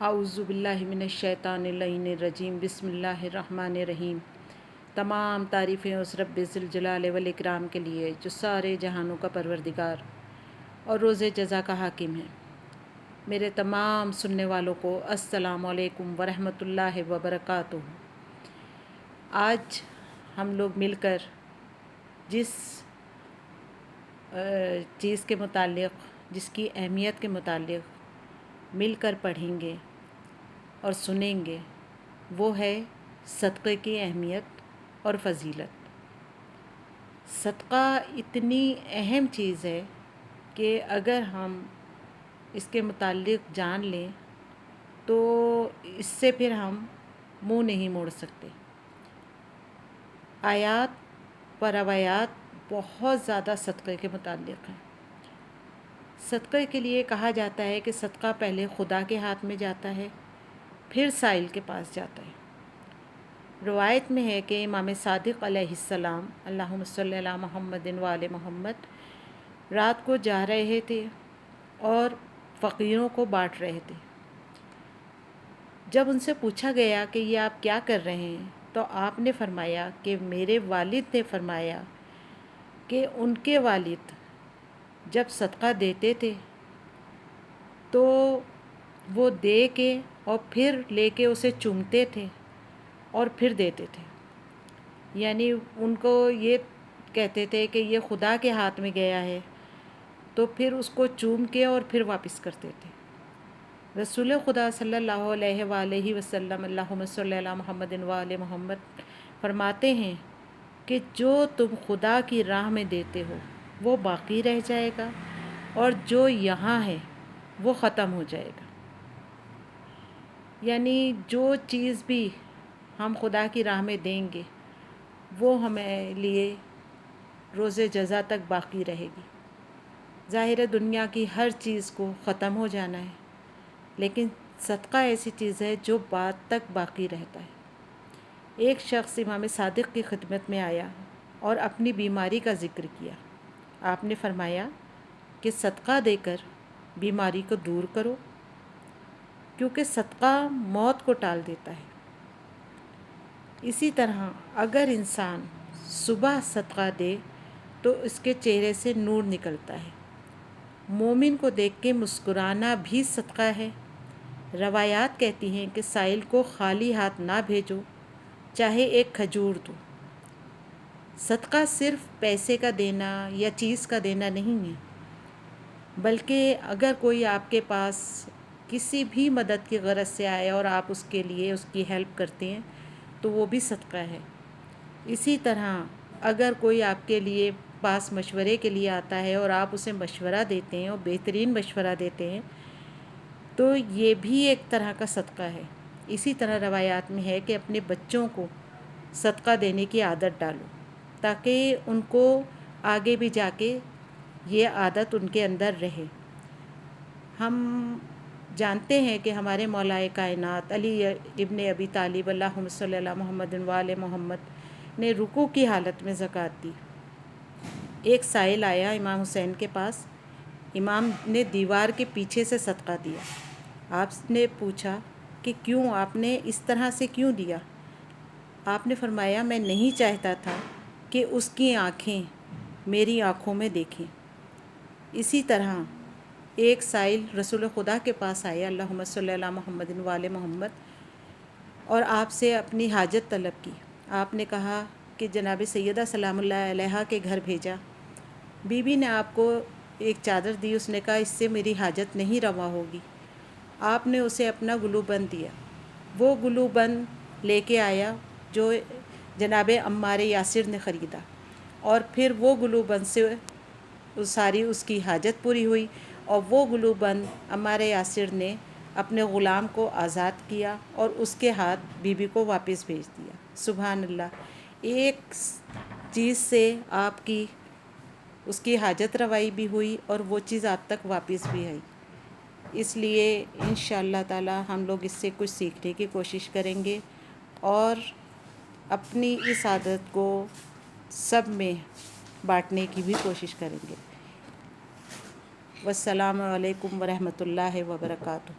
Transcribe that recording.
اعوذ باللہ من الشیطان اللعین الرجیم بسم اللہ الرحمن الرحیم۔ تمام تعریفیں اس رب ذوالجلال والاکرام کے لیے جو سارے جہانوں کا پروردگار اور روز جزا کا حاکم ہے۔ میرے تمام سننے والوں کو السلام علیکم ورحمۃ اللہ وبرکاتہ۔ آج ہم لوگ مل کر جس چیز کے متعلق، جس کی اہمیت کے متعلق مل کر پڑھیں گے اور سنیں گے، وہ ہے صدقے کی اہمیت اور فضیلت۔ صدقہ اتنی اہم چیز ہے کہ اگر ہم اس کے متعلق جان لیں تو اس سے پھر ہم منہ نہیں موڑ سکتے۔ آیات و روایات بہت زیادہ صدقے کے متعلق ہیں۔ صدقے کے لیے کہا جاتا ہے کہ صدقہ پہلے خدا کے ہاتھ میں جاتا ہے، پھر سائل کے پاس جاتا ہے۔ روایت میں ہے کہ امام صادق علیہ السلام اللہم صلی علی محمد و آل محمد رات کو جا رہے تھے اور فقیروں کو بانٹ رہے تھے۔ جب ان سے پوچھا گیا کہ یہ آپ کیا کر رہے ہیں تو آپ نے فرمایا کہ میرے والد نے فرمایا کہ ان کے والد جب صدقہ دیتے تھے تو وہ دے کے اور پھر لے کے اسے چومتے تھے اور پھر دیتے تھے، یعنی ان کو یہ کہتے تھے کہ یہ خدا کے ہاتھ میں گیا ہے تو پھر اس کو چوم کے اور پھر واپس کرتے تھے۔ رسول خدا صلی اللہ علیہ وآلہ وسلم اللہم صلی علی محمد و آل محمد فرماتے ہیں کہ جو تم خدا کی راہ میں دیتے ہو وہ باقی رہ جائے گا اور جو یہاں ہے وہ ختم ہو جائے گا۔ یعنی جو چیز بھی ہم خدا کی راہ میں دیں گے وہ ہمیں لیے روز جزا تک باقی رہے گی۔ ظاہر ہے دنیا کی ہر چیز کو ختم ہو جانا ہے، لیکن صدقہ ایسی چیز ہے جو بعد تک باقی رہتا ہے۔ ایک شخص امام صادق کی خدمت میں آیا اور اپنی بیماری کا ذکر کیا۔ آپ نے فرمایا کہ صدقہ دے کر بیماری کو دور کرو، کیونکہ صدقہ موت کو ٹال دیتا ہے۔ اسی طرح اگر انسان صبح صدقہ دے تو اس کے چہرے سے نور نکلتا ہے۔ مومن کو دیکھ کے مسکرانا بھی صدقہ ہے۔ روایات کہتی ہیں کہ سائل کو خالی ہاتھ نہ بھیجو، چاہے ایک کھجور دو۔ صدقہ صرف پیسے کا دینا یا چیز کا دینا نہیں ہے، بلکہ اگر کوئی آپ کے پاس کسی بھی مدد کی غرض سے آئے اور آپ اس کے لیے اس کی ہیلپ کرتے ہیں تو وہ بھی صدقہ ہے۔ اسی طرح اگر کوئی آپ کے لیے پاس مشورے کے لیے آتا ہے اور آپ اسے مشورہ دیتے ہیں اور بہترین مشورہ دیتے ہیں تو یہ بھی ایک طرح کا صدقہ ہے۔ اسی طرح روایات میں ہے کہ اپنے بچوں کو صدقہ دینے کی عادت ڈالو تاکہ ان کو آگے بھی جا کے یہ عادت ان کے اندر رہے۔ ہم جانتے ہیں کہ ہمارے مولا کائنات علی ابن ابی طالب اللہم صلی علی محمد و آل محمد نے رکوع کی حالت میں زکوٰۃ دی۔ ایک سائل آیا امام حسین کے پاس، امام نے دیوار کے پیچھے سے صدقہ دیا۔ آپ نے پوچھا کہ کیوں، آپ نے اس طرح سے کیوں دیا؟ آپ نے فرمایا میں نہیں چاہتا تھا کہ اس کی آنکھیں میری آنکھوں میں دیکھیں۔ اسی طرح ایک سائل رسول خدا کے پاس آیا اللہم صلی علی محمد و آل محمد اور آپ سے اپنی حاجت طلب کی۔ آپ نے کہا کہ جناب سیدہ سلام اللہ علیہا کے گھر بھیجا۔ بی بی نے آپ کو ایک چادر دی، اس نے کہا اس سے میری حاجت نہیں روا ہوگی۔ آپ نے اسے اپنا گلو بند دیا، وہ گلو بند لے کے آیا جو جناب عمار یاسر نے خریدا، اور پھر وہ گلو بند سے ساری اس کی حاجت پوری ہوئی، اور وہ گلو بند عمار یاسر نے اپنے غلام کو آزاد کیا اور اس کے ہاتھ بی بی کو واپس بھیج دیا۔ سبحان اللہ، ایک چیز سے آپ کی اس کی حاجت روائی بھی ہوئی اور وہ چیز آپ تک واپس بھی آئی۔ اس لیے انشاءاللہ تعالی ہم لوگ اس سے کچھ سیکھنے کی کوشش کریں گے اور اپنی اس عادت کو سب میں بانٹنے کی بھی کوشش کریں گے۔ والسلام علیکم ورحمۃ اللہ وبرکاتہ۔